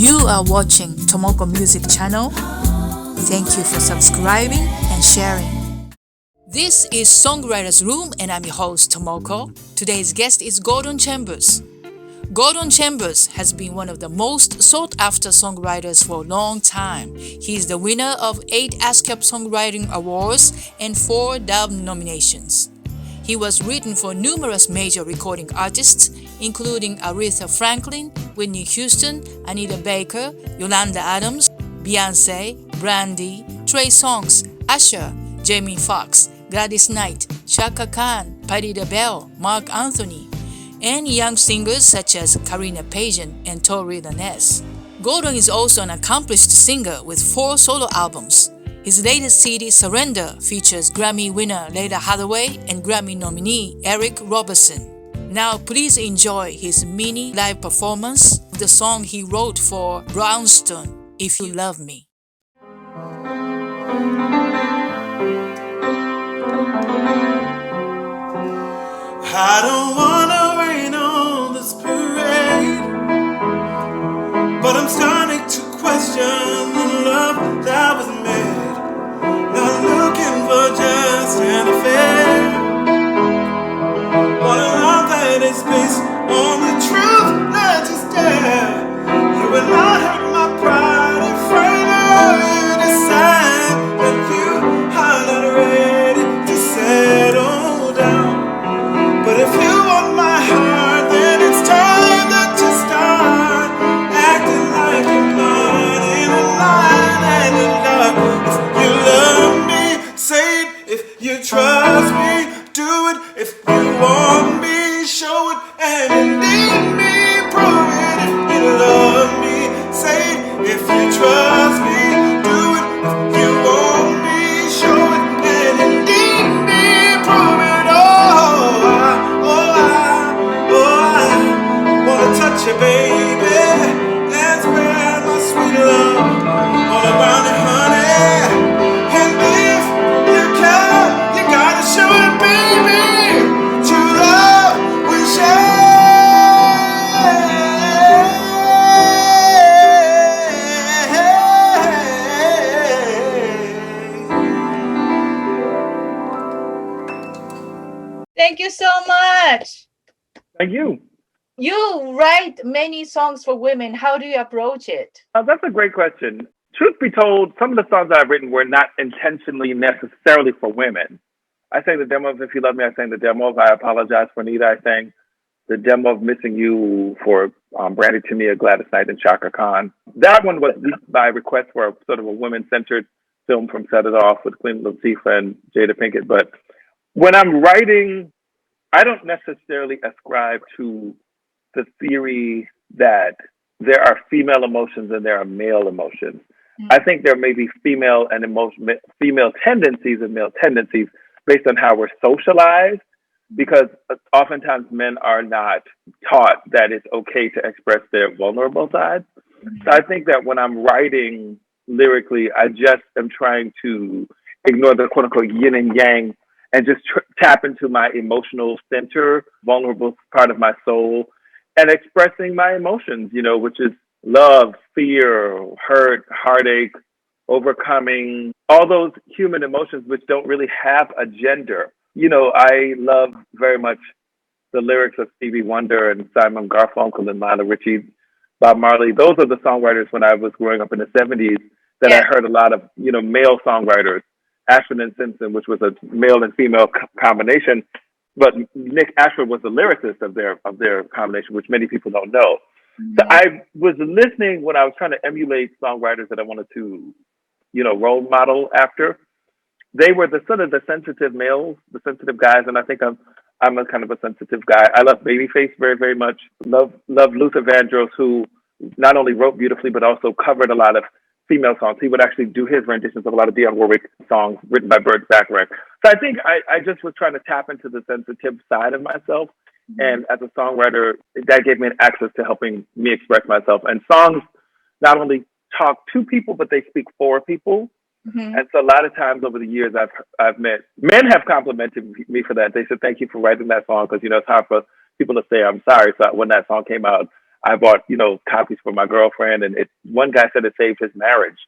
You are watching Tomoko Music Channel. Thank you for subscribing and sharing. This is Songwriters Room and I'm your host Tomoko. Today's guest is Gordon Chambers. Gordon Chambers has been one of the most sought after songwriters for a long time. He is the winner of 8 ASCAP Songwriting Awards and 4 Dove nominations. He was written for numerous major recording artists, including Aretha Franklin, Whitney Houston, Anita Baker, Yolanda Adams, Beyonce, Brandy, Trey Songz, Usher, Jamie Foxx, Gladys Knight, Chaka Khan, Patti LaBelle, Mark Anthony, and young singers such as Karina Pageant and Tori Lanez. Gordon is also an accomplished singer with 4 solo albums. His latest CD, Surrender, features Grammy winner Layla Hathaway and Grammy nominee Eric Roberson. Now please enjoy his mini live performance of the song he wrote for Brownstone, If You Love Me. I don't wanna rain on this parade, but I'm starting to question the love that was made. Not looking for just an affair, but a love that is based on the truth, not just dare. You will not hurt my pride if right now you decide that you are not ready to settle down. But if you want my heart, then it's time that you start acting like you're not in a line and in love. If you love me, say it. If you trust me, do it. If you want me, show it. And you need me, prove it. If you love me, say it. If you trust me, do it. If you want me, show it. And you need me, prove it. I wanna touch you, baby. That's where my sweet love all around it, honey. And if you can, you gotta show it, baby. True love we share. Thank you so much. Thank you. You write many songs for women. How do you approach it? That's a great question. Truth be told, some of the songs I've written were not intentionally necessarily for women. I sang the demo of If You Love Me. I sang the demo of I Apologize for Anita. I sang the demo of Missing You for Brandy Tamia, Gladys Knight, and Chaka Khan. That one was by request for a sort of a women-centered film from Set It Off with Queen Latifah and Jada Pinkett. But when I'm writing, I don't necessarily ascribe to the theory that there are female emotions and there are male emotions. I think there may be female tendencies and male tendencies based on how we're socialized, because oftentimes men are not taught that it's okay to express their vulnerable side. So I think that when I'm writing lyrically, I just am trying to ignore the quote unquote yin and yang and just tap into my emotional center, vulnerable part of my soul, and expressing my emotions, which is love, fear, hurt, heartache, overcoming, all those human emotions which don't really have a gender. I love very much the lyrics of Stevie Wonder and Simon Garfunkel and Lionel Richie, Bob Marley. Those are the songwriters when I was growing up in the 70s that I heard a lot of, male songwriters. Ashford and Simpson, which was a male and female combination, but Nick Ashford was the lyricist of their combination, which many people don't know. Mm-hmm. So I was listening when I was trying to emulate songwriters that I wanted to, role model after. They were the sort of the sensitive males, the sensitive guys, and I think I'm a kind of a sensitive guy. I love Babyface very, very much. Love Luther Vandross, who not only wrote beautifully but also covered a lot of female songs. He would actually do his renditions of a lot of Dionne Warwick songs written by Burt Bacharach. So I think I just was trying to tap into the sensitive side of myself. Mm-hmm. And as a songwriter, that gave me an access to helping me express myself. And songs not only talk to people, but they speak for people. Mm-hmm. And so a lot of times over the years, I've met men have complimented me for that. They said, thank you for writing that song, because, it's hard for people to say I'm sorry. So when that song came out, I bought, copies for my girlfriend, and one guy said it saved his marriage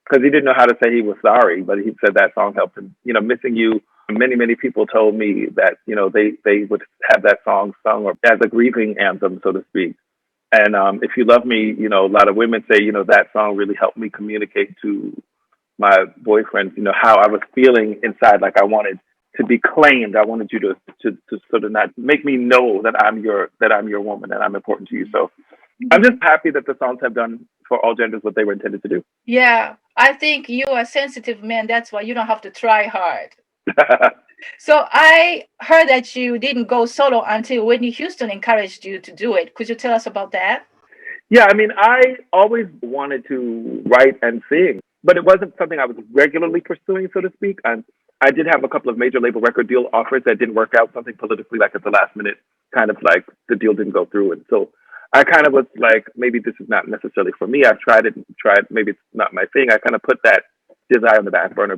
because he didn't know how to say he was sorry, but he said that song helped him. Missing You. Many people told me that they would have that song sung or as a grieving anthem, so to speak. And If You Love Me, a lot of women say that song really helped me communicate to my boyfriends, how I was feeling inside, like I wanted to be claimed. I wanted you to sort of not make me know that I'm your woman and I'm important to you. So I'm just happy that the songs have done for all genders what they were intended to do. Yeah, I think you are a sensitive man. That's why you don't have to try hard. So I heard that you didn't go solo until Whitney Houston encouraged you to do it. Could you tell us about that? Yeah, I mean, I always wanted to write and sing, but it wasn't something I was regularly pursuing, so to speak. And I did have a couple of major label record deal offers that didn't work out, something politically, like at the last minute, kind of like the deal didn't go through. And so I kind of was like, maybe this is not necessarily for me. I've tried it, maybe it's not my thing. I kind of put that desire on the back burner.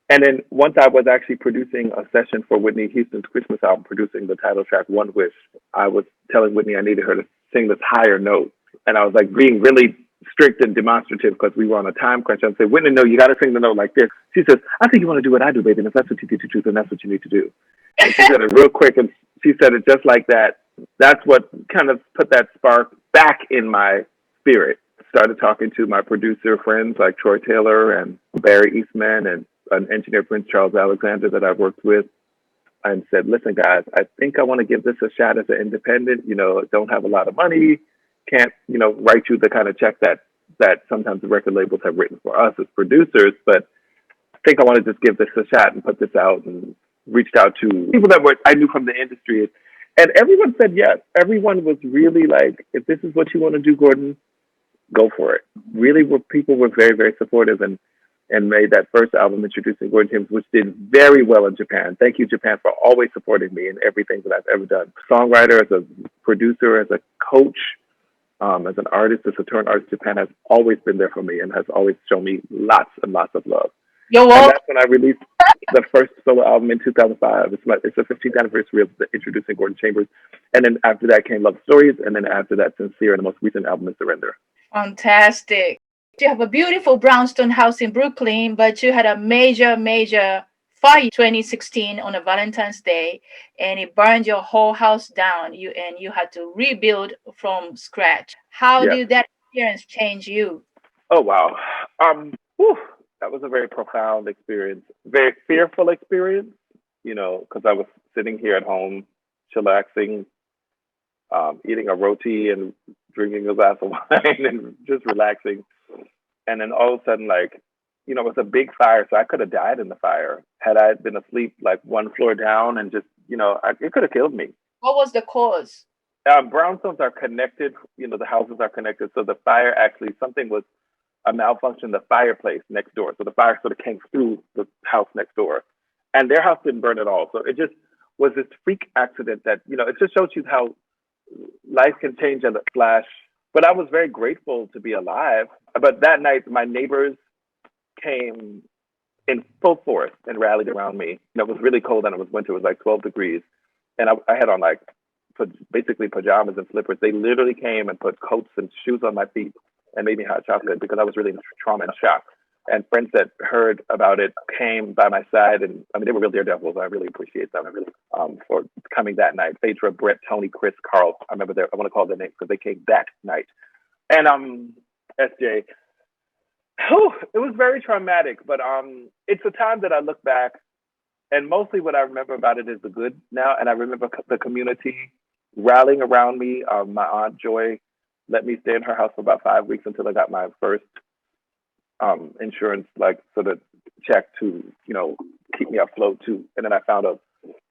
And then once I was actually producing a session for Whitney Houston's Christmas album, producing the title track, One Wish, I was telling Whitney I needed her to sing this higher note. And I was like being really strict and demonstrative because we were on a time crunch. I'd say, Whitney, no, you got to sing the note like this. She says, I think you want to do what I do, baby. And if that's what you need to do, then that's what you need to do. And she said it real quick. And she said it just like that. That's what kind of put that spark back in my spirit. Started talking to my producer friends like Troy Taylor and Barry Eastman and an engineer, Prince Charles Alexander, that I've worked with, and said, listen, guys, I think I want to give this a shot as an independent, don't have a lot of money, can't, write you the kind of check that sometimes the record labels have written for us as producers, but I think I want to just give this a shot and put this out, and reached out to people that I knew from the industry. And everyone said yes. Everyone was really like, if this is what you want to do, Gordon, go for it. Really, people were very, very supportive and made that first album, Introducing Gordon James, which did very well in Japan. Thank you, Japan, for always supporting me in everything that I've ever done. Songwriter, as a producer, as a coach, as an artist, as a touring artist, Japan has always been there for me and has always shown me lots and lots of love. And that's when I released the first solo album in 2005. It's the 15th anniversary of the Introducing Gordon Chambers. And then after that came Love Stories. And then after that, Sincere. And the most recent album is Surrender. Fantastic. You have a beautiful brownstone house in Brooklyn, but you had a major fire 2016 on a Valentine's Day, and it burned your whole house down. You had to rebuild from scratch. How did that experience change you? Oh wow, that was a very profound experience, very fearful experience. Because I was sitting here at home, chillaxing, eating a roti and drinking a glass of wine and just relaxing. And then all of a sudden, it was a big fire, so I could have died in the fire had I been asleep like one floor down, and just, it could have killed me. What was the cause? Brownstones are connected, the houses are connected. So the fire actually, something was a malfunction in the fireplace next door. So the fire sort of came through the house next door, and their house didn't burn at all. So it just was this freak accident that, it just shows you how life can change in a flash. But I was very grateful to be alive. But that night, my neighbors came in full force and rallied around me. It was really cold, and it was winter. It was like 12 degrees. And I had on basically pajamas and slippers. They literally came and put coats and shoes on my feet and made me hot chocolate because I was really in trauma and shock. And friends that heard about it came by my side, and they were real daredevils. I really appreciate them. For coming that night. Phaedra, Brett, Tony, Chris, Carl. I remember I want to call their names because they came that night. And SJ. It was very traumatic, but it's a time that I look back, and mostly what I remember about it is the good now. And I remember the community rallying around me. My Aunt Joy let me stay in her house for about 5 weeks until I got my first insurance, sort of check to, keep me afloat too. And then I found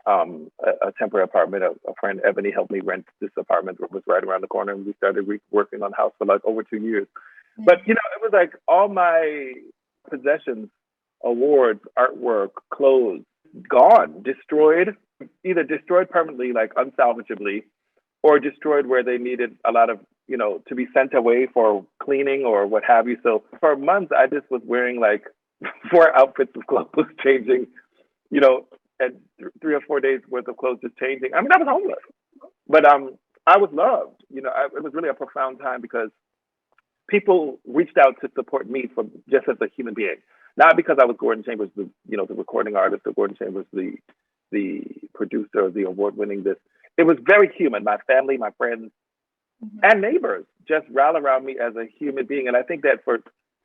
a temporary apartment. A friend, Ebony, helped me rent this apartment that was right around the corner, and we started working on the house for over 2 years. Mm-hmm. But, it was like all my possessions, awards, artwork, clothes, gone, destroyed, either destroyed permanently, unsalvageably, or destroyed where they needed a lot of, to be sent away for cleaning or what have you. So for months, I just was wearing 4 outfits of clothes, changing, and 3 or 4 days worth of clothes just changing. I was homeless. But I was loved. It was really a profound time because people reached out to support me for just as a human being, not because I was Gordon Chambers, the recording artist, or Gordon Chambers, the producer, the award-winning this. It was very human. My family, my friends, and neighbors just rally around me as a human being. And I think that for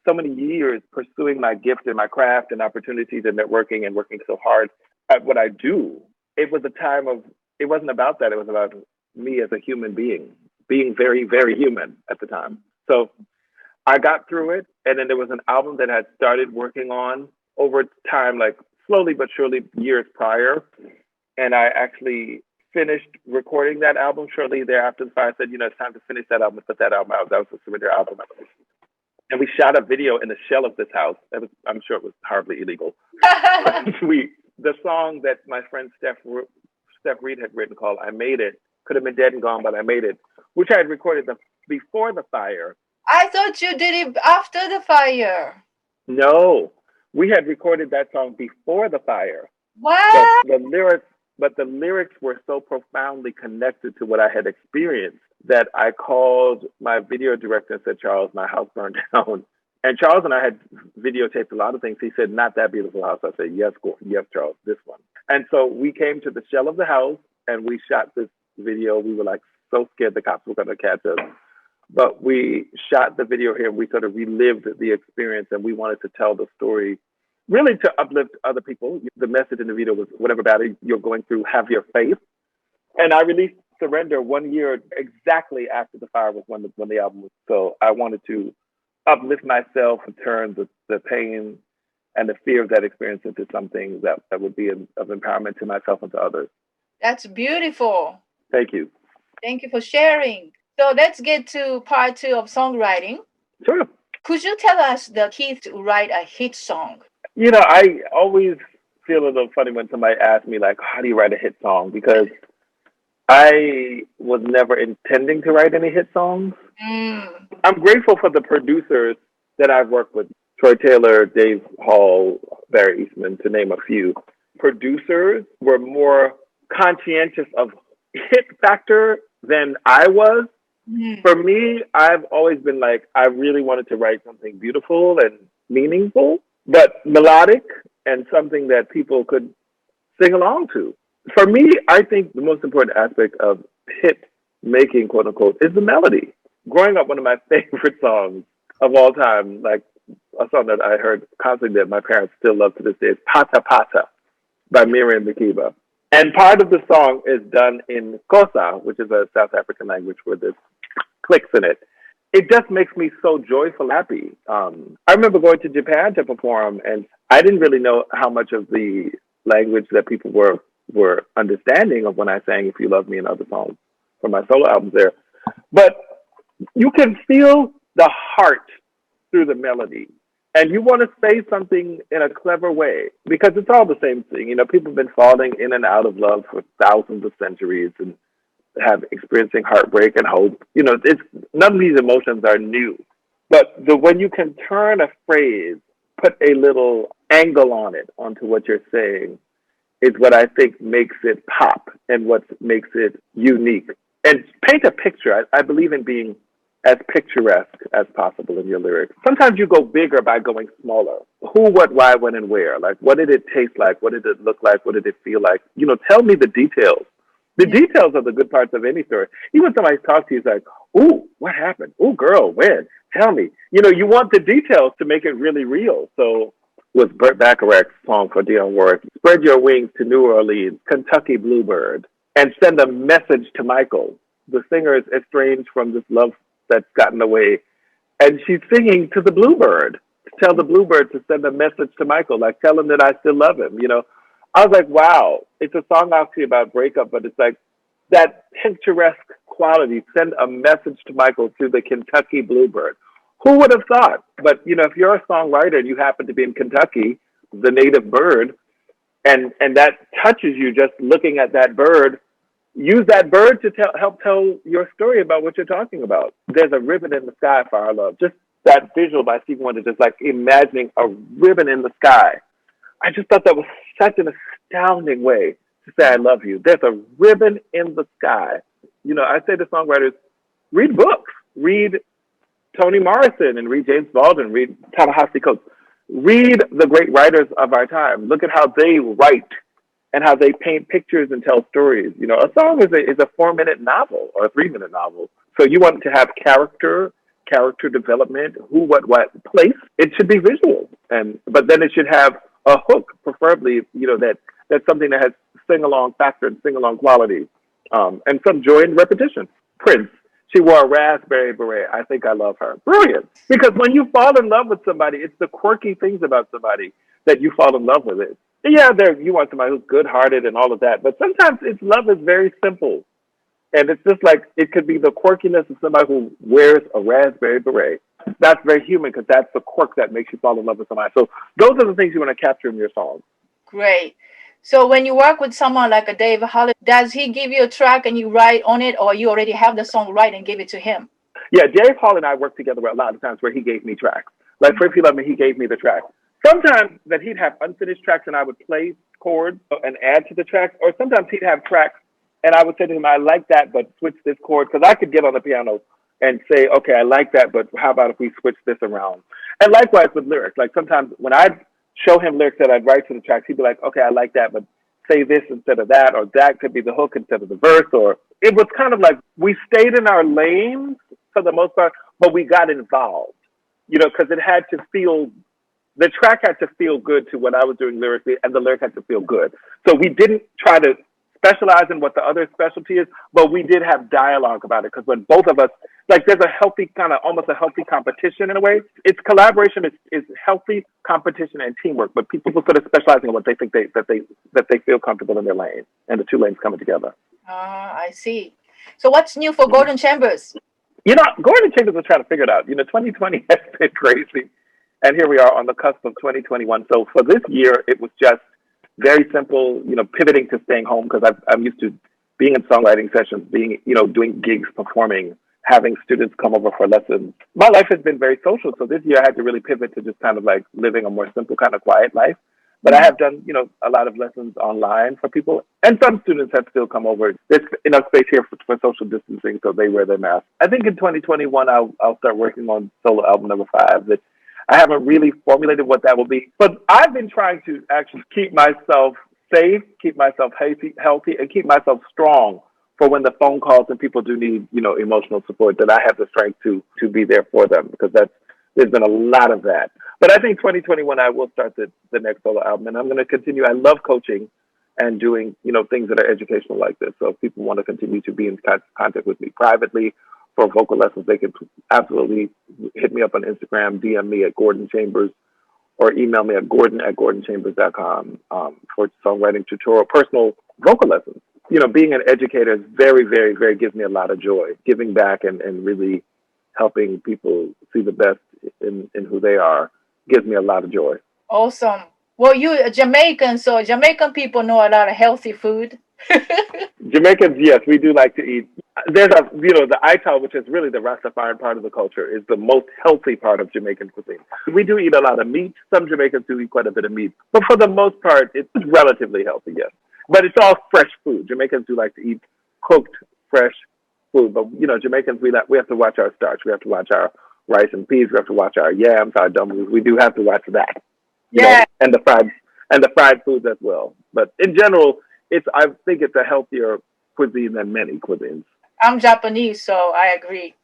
so many years, pursuing my gift and my craft and opportunities and networking and working so hard at what I do, it was a time of, it wasn't about that. It was about me as a human being very, very human at the time. So I got through it. And then there was an album that I had started working on over time, like slowly but surely, years prior. And I actually finished recording that album shortly thereafter. So I said, it's time to finish that album and put that album out. That was the Surrender album. And we shot a video in the shell of this house. I'm sure it was horribly illegal. The song that my friend Steph Reed had written called "I Made It" could have been dead and gone, but I made it, which I had recorded before the fire. I thought you did it after the fire. No, we had recorded that song before the fire. What? But the lyrics were so profoundly connected to what I had experienced that I called my video director and said, "Charles, my house burned down." And Charles and I had videotaped a lot of things. He said, "Not that beautiful house." I said, "Yes, yes, Charles, this one." And so we came to the shell of the house and we shot this video. We were like so scared the cops were going to catch us. But we shot the video here and we sort of relived the experience, and we wanted to tell the story really to uplift other people. The message in the video was, whatever battle you're going through, have your faith. And I released Surrender 1 year exactly after the fire was when the album was. So I wanted to uplift myself and turn the pain and the fear of that experience into something that would be of empowerment to myself and to others. That's beautiful. Thank you. Thank you for sharing. So let's get to part 2 of songwriting. Sure. Could you tell us the key to write a hit song? I always feel a little funny when somebody asks me, like, how do you write a hit song? Because I was never intending to write any hit songs. I'm grateful for the producers that I've worked with. Troy Taylor, Dave Hall, Barry Eastman, to name a few. Producers were more conscientious of hit factor than I was. For me, I've always been like, I really wanted to write something beautiful and meaningful, but melodic and something that people could sing along to. For me, I think the most important aspect of hit making, quote unquote, is the melody. Growing up, one of my favorite songs of all time, like a song that I heard constantly that my parents still love to this day, is Pata Pata by Miriam Makeba. And part of the song is done in Xhosa, which is a South African language where there's clicks in it. It just makes me so joyful, happy. I remember going to Japan to perform, and I didn't really know how much of the language that people were understanding of when I sang "If You Love Me" and other songs from my solo albums there. But you can feel the heart through the melody. And you want to say something in a clever way, because it's all the same thing. People have been falling in and out of love for thousands of centuries and have experiencing heartbreak and hope. It's none of these emotions are new. But when you can turn a phrase, put a little angle on it, onto what you're saying, is what I think makes it pop and what makes it unique. And paint a picture. I believe in being as picturesque as possible in your lyrics. Sometimes you go bigger by going smaller. Who, what, why, when, and where. Like, what did it taste like? What did it look like? What did it feel like? Tell me the details. The details are the good parts of any story. Even when somebody talks to you, it's like, ooh, what happened? Ooh, girl, when? Tell me. You want the details to make it really real. So with Burt Bacharach's song for Dionne Warwick, "Spread Your Wings to New Orleans, Kentucky Bluebird, and send a message to Michael." The singer is estranged from this love that's gotten away. And she's singing to the bluebird, to tell the bluebird to send a message to Michael, like, tell him that I still love him. I was like, wow, it's a song obviously about breakup, but it's like that picturesque quality, send a message to Michael through the Kentucky bluebird. Who would have thought? But, if you're a songwriter and you happen to be in Kentucky, the native bird, and that touches you just looking at that bird, use that bird to help tell your story about what you're talking about. There's a ribbon in the sky for our love. Just that visual by Stevie Wonder, just like imagining a ribbon in the sky. I just thought that was such an astounding way to say I love you. There's a ribbon in the sky. I say to songwriters, read books, read Toni Morrison and read James Baldwin, read Ta-Nehisi Coates, read the great writers of our time. Look at how they write and how they paint pictures and tell stories. A song is a 4-minute novel or a 3-minute novel. So you want to have character development, who, what, place. It should be visual, but then it should have a hook, preferably. That's something that has sing along factor and sing along quality, and some joy in repetition. Prince. She wore a raspberry beret. I think I love her. Brilliant. Because when you fall in love with somebody, it's the quirky things about somebody that you fall in love with it. Yeah, you want somebody who's good-hearted and all of that, but sometimes love is very simple. And it's just like, it could be the quirkiness of somebody who wears a raspberry beret. That's very human because that's the quirk that makes you fall in love with somebody. So those are the things you want to capture in your song. Great. So when you work with someone like a Dave Holly, does he give you a track and you write on it, or you already have the song right and give it to him? Yeah, Dave Hall and I worked together a lot of times where he gave me tracks. Like for If You Love Me, he gave me the track. Sometimes that he'd have unfinished tracks and I would play chords and add to the tracks, or sometimes he'd have tracks and I would say to him, I like that, but switch this chord, because I could get on the piano and say, okay, I like that, but how about if we switch this around? And likewise with lyrics. Like sometimes when I'd show him lyrics that I'd write to the tracks, he'd be like, okay, I like that, but say this instead of that, or that could be the hook instead of the verse. Or it was kind of like we stayed in our lanes for the most part, but we got involved, because it had to feel, the track had to feel good to what I was doing lyrically, and the lyric had to feel good. So we didn't try to specialize in what the other specialty is, but we did have dialogue about it, because when both of us, like there's a healthy kind of, almost a healthy competition in a way. It's collaboration, is healthy competition and teamwork, but people sort of specializing in what they think that they feel comfortable in their lane, and the two lanes coming together. I see. So what's new for Gordon Chambers? Gordon Chambers was trying to figure it out. 2020 has been crazy, and here we are on the cusp of 2021. So for this year, it was just very simple, pivoting to staying home, because I'm used to being in songwriting sessions, doing gigs, performing, having students come over for lessons. My life has been very social. So this year I had to really pivot to just kind of like living a more simple kind of quiet life. But I have done, a lot of lessons online for people. And some students have still come over. There's enough space here for social distancing, so they wear their masks. I think in 2021, I'll start working on solo album number 5. That I haven't really formulated what that will be. But I've been trying to actually keep myself safe, keep myself healthy, and keep myself strong for when the phone calls and people do need, emotional support, that I have the strength to be there for them, because there's been a lot of that. But I think 2021, I will start the next solo album, and I'm going to continue. I love coaching and doing, things that are educational like this. So if people want to continue to be in contact with me privately for vocal lessons, they can absolutely hit me up on Instagram, DM me at Gordon Chambers, or email me at gordon@gordonchambers.com for songwriting tutorial, personal vocal lessons. Being an educator is very, very, very, gives me a lot of joy, giving back and really helping people see the best in who they are gives me a lot of joy. Awesome. Well, you're a Jamaican, so Jamaican people know a lot of healthy food. Jamaicans, yes, we do like to eat. There's the Ital, which is really the Rastafarian part of the culture, is the most healthy part of Jamaican cuisine. We do eat a lot of meat. Some Jamaicans do eat quite a bit of meat, but for the most part, it's relatively healthy, yes. But it's all fresh food. Jamaicans do like to eat cooked, fresh food, but Jamaicans, we have to watch our starch. We have to watch our rice and peas. We have to watch our yams, our dumplings. We do have to watch that. And the fried foods as well. But in general, I think it's a healthier cuisine than many cuisines. I'm Japanese, so I agree.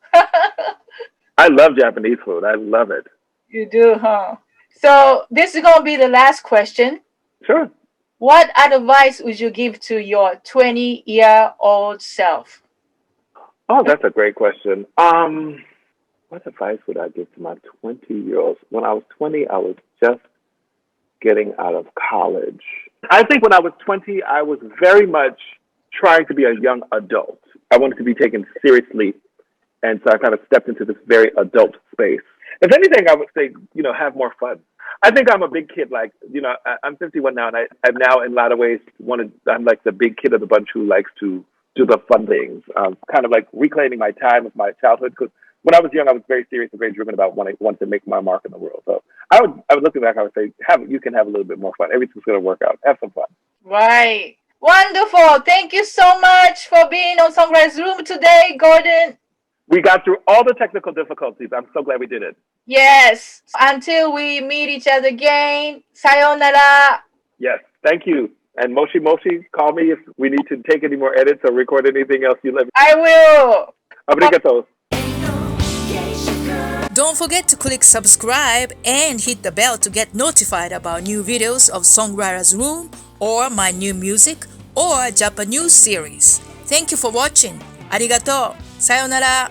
I love Japanese food. I love it. You do, huh? So this is going to be the last question. Sure. What advice would you give to your 20-year-old self? Oh, that's a great question. What advice would I give to my 20-year-olds? When I was 20, I was just getting out of college. I think when I was 20, I was very much trying to be a young adult. I wanted to be taken seriously, and so I kind of stepped into this very adult space. If anything, I would say, have more fun. I think I'm a big kid. Like, I'm 51 now, and I'm now in a lot of ways I'm like the big kid of the bunch who likes to do the fun things. Kind of like reclaiming my time of my childhood, because when I was young, I was very serious and very driven about wanting to make my mark in the world. So I would look back, I would say, you can have a little bit more fun. Everything's going to work out. Have some fun. Right. Wonderful. Thank you so much for being on Songwriters Room today, Gordon. We got through all the technical difficulties. I'm so glad we did it. Yes. Until we meet each other again. Sayonara. Yes. Thank you. And Moshi, call me if we need to take any more edits or record anything else you let me. I will. Obrigado. Don't forget to click subscribe and hit the bell to get notified about new videos of Songwriters Room or my new music or Japanese series. Thank you for watching. Arigato. Sayonara.